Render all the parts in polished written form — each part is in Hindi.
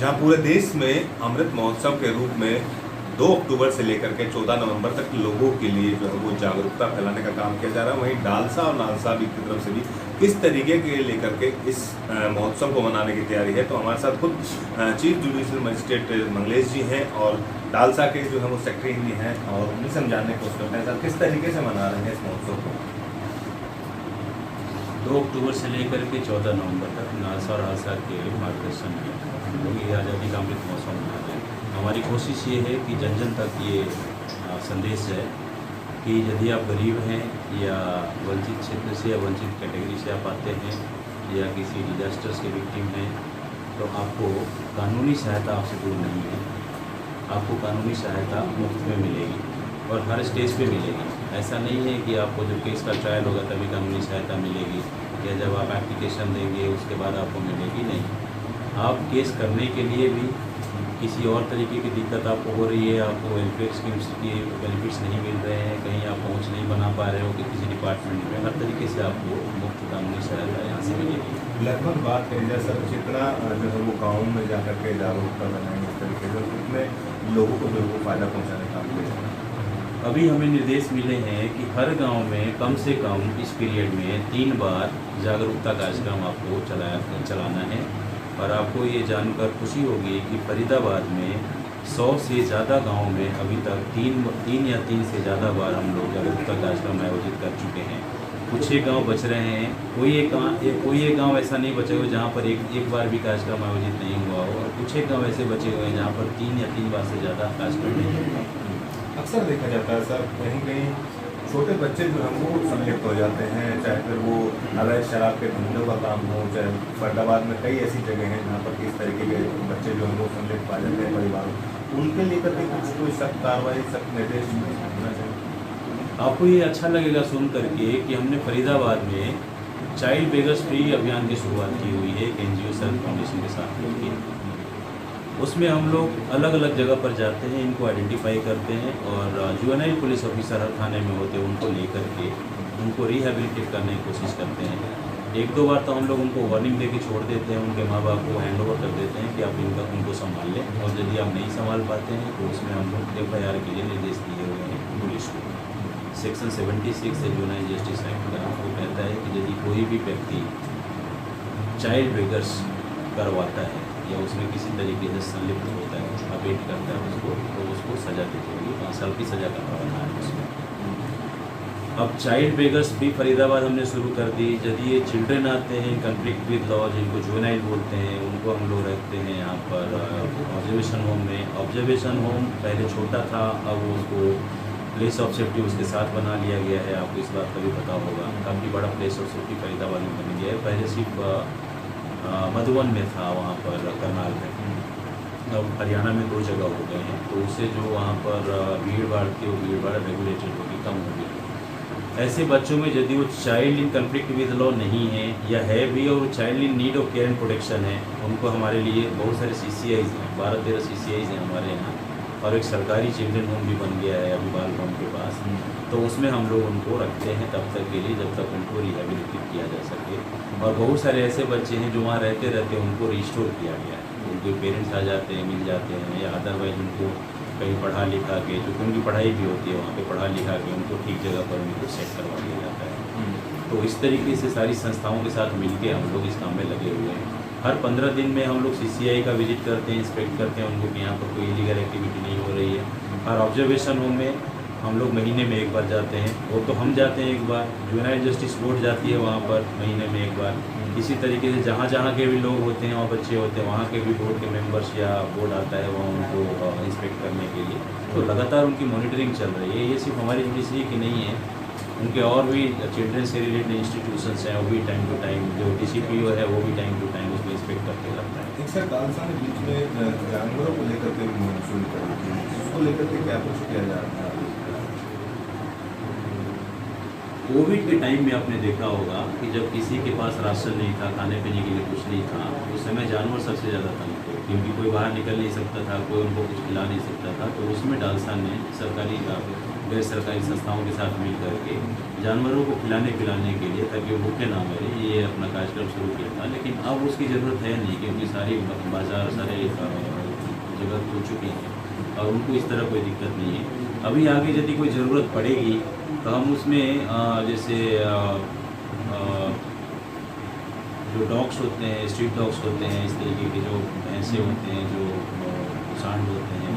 जहां पूरे देश में अमृत महोत्सव के रूप में 2 अक्टूबर से लेकर के 14 नवंबर तक लोगों के लिए जो है वो जागरूकता फैलाने का काम किया जा रहा है, वहीं डालसा और नालसा भी की तरफ से भी किस तरीके के लेकर के इस महोत्सव को मनाने की तैयारी है। तो हमारे साथ खुद चीफ जुडिशियल मजिस्ट्रेट मंगलेश जी हैं और डालसा के जो है वो सेक्रेटरी भी हैं, और उन्हीं से हम जानने की कोशिश करते हैं सर किस तरीके से मना रहे हैं इस महोत्सव को। 2 अक्टूबर से लेकर के 14 नवंबर तक नालसा और हादसा के मार्गदर्शन में हम लोग ये आज़ादी का अमृत महोत्सव मनाते हैं। हमारी कोशिश ये है कि जन जन तक ये संदेश है कि यदि आप गरीब हैं या वंचित क्षेत्र से या वंचित कैटेगरी से आप आते हैं या किसी डिजास्टर्स के विक्टिम हैं, तो आपको कानूनी सहायता आपसे दूर नहीं है। आपको कानूनी सहायता मुफ्त में मिलेगी और हर स्टेज पे मिलेगी। ऐसा नहीं है कि आपको जब केस का ट्रायल होगा तभी कानूनी सहायता मिलेगी या जब आप एप्लीकेशन देंगे उसके बाद आपको मिलेगी, नहीं। आप केस करने के लिए भी किसी और तरीके की दिक्कत आपको हो रही है, आपको वेलफेयर स्कीम्स के बेनिफिट्स नहीं मिल रहे हैं, कहीं आप पहुंच नहीं बना पा रहे हो कि किसी डिपार्टमेंट में, हर तरीके से आपको मुफ्त कानूनी सहायता यहाँ से मिलेगी। लगभग बात करें जाए सर, जितना जो है वो गाँव में जा करके जागरूकता बनाएंगे इस तरीके से, उतने लोगों को जो है वो फायदा पहुँचाने का काम किया जाएगा। अभी हमें निर्देश मिले हैं कि हर गांव में कम से कम इस पीरियड में 3 बार जागरूकता कार्यक्रम आपको चलाना है। और आपको ये जानकर खुशी होगी कि फरीदाबाद में 100 से ज़्यादा गांव में अभी तक 3 या 3 से ज़्यादा बार हम लोग जागरूकता कार्यक्रम आयोजित कर चुके हैं। कुछ एक गाँव बच रहे हैं, कोई एक गाँव ऐसा नहीं बचे हुए जहाँ पर एक बार भी कार्यक्रम आयोजित नहीं हुआ हो, और कुछ एक गाँव ऐसे बचे हुए हैं जहाँ पर 3 या 3 बार से ज़्यादा कार्यक्रम नहीं हुआ। अक्सर देखा जाता है सर, कहीं कहीं छोटे बच्चे जो हैं वो संलिप्त हो जाते हैं, चाहे फिर वो अवैध शराब के धंधों का काम हो, चाहे फरीदाबाद में कई ऐसी जगह हैं जहाँ पर इस तरीके के बच्चे जो हैं वो संलिप्त पाए जाते हैं परिवारों, उनके लेकर के कुछ कोई सख्त कार्रवाई, सख्त निर्देश होना चाहिए। आपको ये अच्छा लगेगा सुन करके कि हमने फरीदाबाद में चाइल्ड बेगर्स फ्री अभियान की शुरुआत की हुई है एक NGO सेल्फ फाउंडेशन के साथ मिलकर। उसमें हम लोग अलग अलग जगह पर जाते हैं, इनको आइडेंटिफाई करते हैं और जुवेनाइल पुलिस ऑफिसर हर थाने में होते हैं, उनको लेकर के उनको रिहेबिलिटेट करने की कोशिश करते हैं। 1-2 बार तो हम लोग उनको वार्निंग दे के छोड़ देते हैं, उनके माँ बाप को हैंड ओवर कर देते हैं कि आप उनको संभाल लें, और यदि आप नहीं संभाल पाते हैं तो उसमें हम लोग FIR के लिए निर्देश दिए हुए हैं पुलिस को। सेक्शन 76 है जुवेनाइल जस्टिस एक्ट का, वो कहता है कि यदि कोई भी व्यक्ति चाइल्ड बेगर्स करवाता है या उसमें किसी तरीके से संलिप्त होता है, अपेट करता है उसको, तो उसको सज़ा दी जाएगी, 5 साल की सज़ा का प्रावधान है उसमें। अब चाइल्ड बेगर्स भी फरीदाबाद हमने शुरू कर दी। यदि ये चिल्ड्रेन आते हैं कन्फ्लिक्ट विद लॉ, जिनको जुवेनाइल बोलते हैं, उनको हम लोग रखते हैं यहाँ पर ऑब्जर्वेशन होम में। ऑब्जर्वेशन होम पहले छोटा था, अब उसको प्लेस ऑफ सेफ्टी उसके साथ बना लिया गया है। आपको इस बात का भी पता होगा, काफ़ी बड़ा प्लेस ऑफ सेफ्टी फरीदाबाद में बन गया है। पहले सिर्फ मधुबन में था, वहाँ पर करनाल में, अब हरियाणा में 2 जगह हो गए हैं। तो उससे जो वहाँ पर भीड़ भाड़ थी वो भीड़ भाड़ रेगुलेटेड होगी, कम हो गई। ऐसे बच्चों में यदि वो child in conflict with law नहीं है या है भी और child in need of care and protection है, उनको हमारे लिए बहुत सारे CCIs हैं, 12-13 CCIs हैं हमारे यहाँ, और एक सरकारी चिल्ड्रन होम भी बन गया है अभी बाल भवन के पास। तो उसमें हम लोग उनको रखते हैं तब तक के लिए जब तक उनको रिहेबिलिटेट किया जा सके। और बहुत सारे ऐसे बच्चे हैं जो वहाँ रहते रहते उनको रिस्टोर किया गया है, उनके पेरेंट्स आ जाते हैं, मिल जाते हैं, या अदरवाइज उनको कहीं पढ़ा लिखा के, क्योंकि उनकी पढ़ाई भी होती है वहाँ पे, पढ़ा लिखा के उनको ठीक जगह पर उनको सेट करवा दिया जाता है। तो इस तरीके से सारी संस्थाओं के साथ मिलके हम लोग इस काम में लगे हुए हैं। हर 15 दिन में हम लोग CCI का विजिट करते हैं, इंस्पेक्ट करते हैं उनको कि यहाँ पर कोई इलीगल एक्टिविटी नहीं हो रही है। और ऑब्जर्वेशन होम में हम लोग महीने में 1 बार जाते हैं, वो तो हम जाते हैं 1 बार, जुवेनाइल जस्टिस बोर्ड जाती है वहाँ पर महीने में 1 बार। इसी तरीके से जहाँ जहाँ के भी लोग होते हैं, वहाँ बच्चे होते हैं, वहाँ के भी बोर्ड के मेंबर्स या बोर्ड आता है वहाँ उनको इंस्पेक्ट करने के लिए। तो लगातार उनकी मॉनिटरिंग चल रही है। ये सिर्फ हमारी जुडिशरी की नहीं है, उनके और भी चिल्ड्रन से रिलेटेड इंस्टीट्यूशंस हैं, वो भी टाइम टू टाइम, जो DCPO है वो भी टाइम टू टाइम उसको इंस्पेक्ट करके रखता है। एक सर, डालसा ने बीच में जानवरों को लेकर के भी मुहिम शुरू करी थी, उसको लेकर के क्या कुछ किया जा रहा है? कोविड के टाइम में आपने देखा होगा कि जब किसी के पास राशन नहीं था, खाने पीने के लिए कुछ नहीं था, उस समय जानवर सबसे ज़्यादा तंग थे, क्योंकि कोई बाहर निकल नहीं सकता था, कोई उनको कुछ खिला नहीं सकता था। तो उसमें डालसा ने सरकारी गैर सरकारी संस्थाओं के साथ मिल करके जानवरों को खिलाने पिलाने के लिए, ताकि वो भूखे ना मरे, ये अपना कार्यक्रम शुरू किया था। लेकिन अब उसकी ज़रूरत है नहीं, क्योंकि सारी बाज़ार सारे जगह खुल चुके हैं और उनको इस तरह कोई दिक्कत नहीं है। अभी आगे यदि कोई ज़रूरत पड़ेगी तो हम उसमें जैसे जो डॉग्स होते हैं, स्ट्रीट डॉग्स होते हैं, इस तरीके के जो भैंसे होते हैं, जो सांड होते हैं,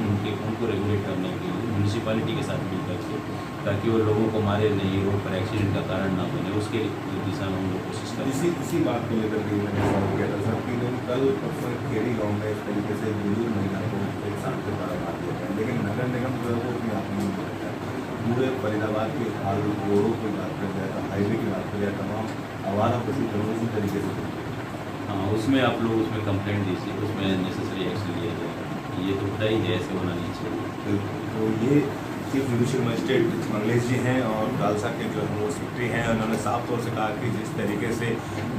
उनको रेगुलेट करने के लिए म्यूनिसिपैलिटी के साथ मिल करके, ताकि वो लोगों को मारे नहीं, रोड पर एक्सीडेंट का कारण ना बने, उसके दिशा में हम लोग कोशिश करें। इसी बात को लेकर के मैंने सवाल किया था सर कि कल परसों खेड़ी गाँव में इस तरीके से बुजुर्ग महिला को एक सांड के द्वारा मार दिया गया, लेकिन नगर निगम जो है वो अपनी आप नहीं करता है। पूरे फरीदाबाद के हाल रोडों की बात कर जाए, हाईवे की बात कर जाए, तमाम आवारा पशु जरूर इसी तरीके से। हाँ, उसमें आप लोग उसमें कंप्लेंट दीजिए, उसमें नेसेसरी एक्शन लिया जाएगा। ये तो होता ही है, ऐसे होना नहीं चाहिए। तो ये चीफ जुडिशियल मजिस्ट्रेट मंगलेश जी हैं और डालसा के जो है वो सेक्रेटरी हैं। उन्होंने साफ तौर से कहा कि जिस तरीके से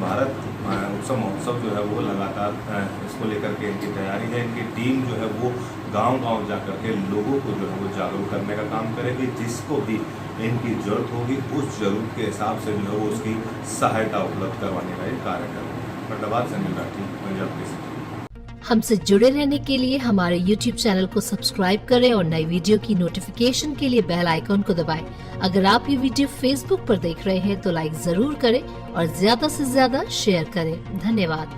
भारत उत्सव महोत्सव जो है वो लगातार इसको लेकर के इनकी तैयारी है, इनकी टीम जो है वो गांव-गांव जा कर के लोगों को जो है वो जागरूक करने का काम करेगी। जिसको भी इनकी ज़रूरत होगी उस ज़रूरत के हिसाब से जो है वो उसकी सहायता उपलब्ध करवाने का ये कार्य करेंगे। फरीदाबाद से अनिल राठी, पंजाब केसरी। हमसे जुड़े रहने के लिए हमारे YouTube चैनल को सब्सक्राइब करें और नई वीडियो की नोटिफिकेशन के लिए बेल आइकॉन को दबाएं। अगर आप ये वीडियो Facebook पर देख रहे हैं तो लाइक जरूर करें और ज्यादा से ज्यादा शेयर करें। धन्यवाद।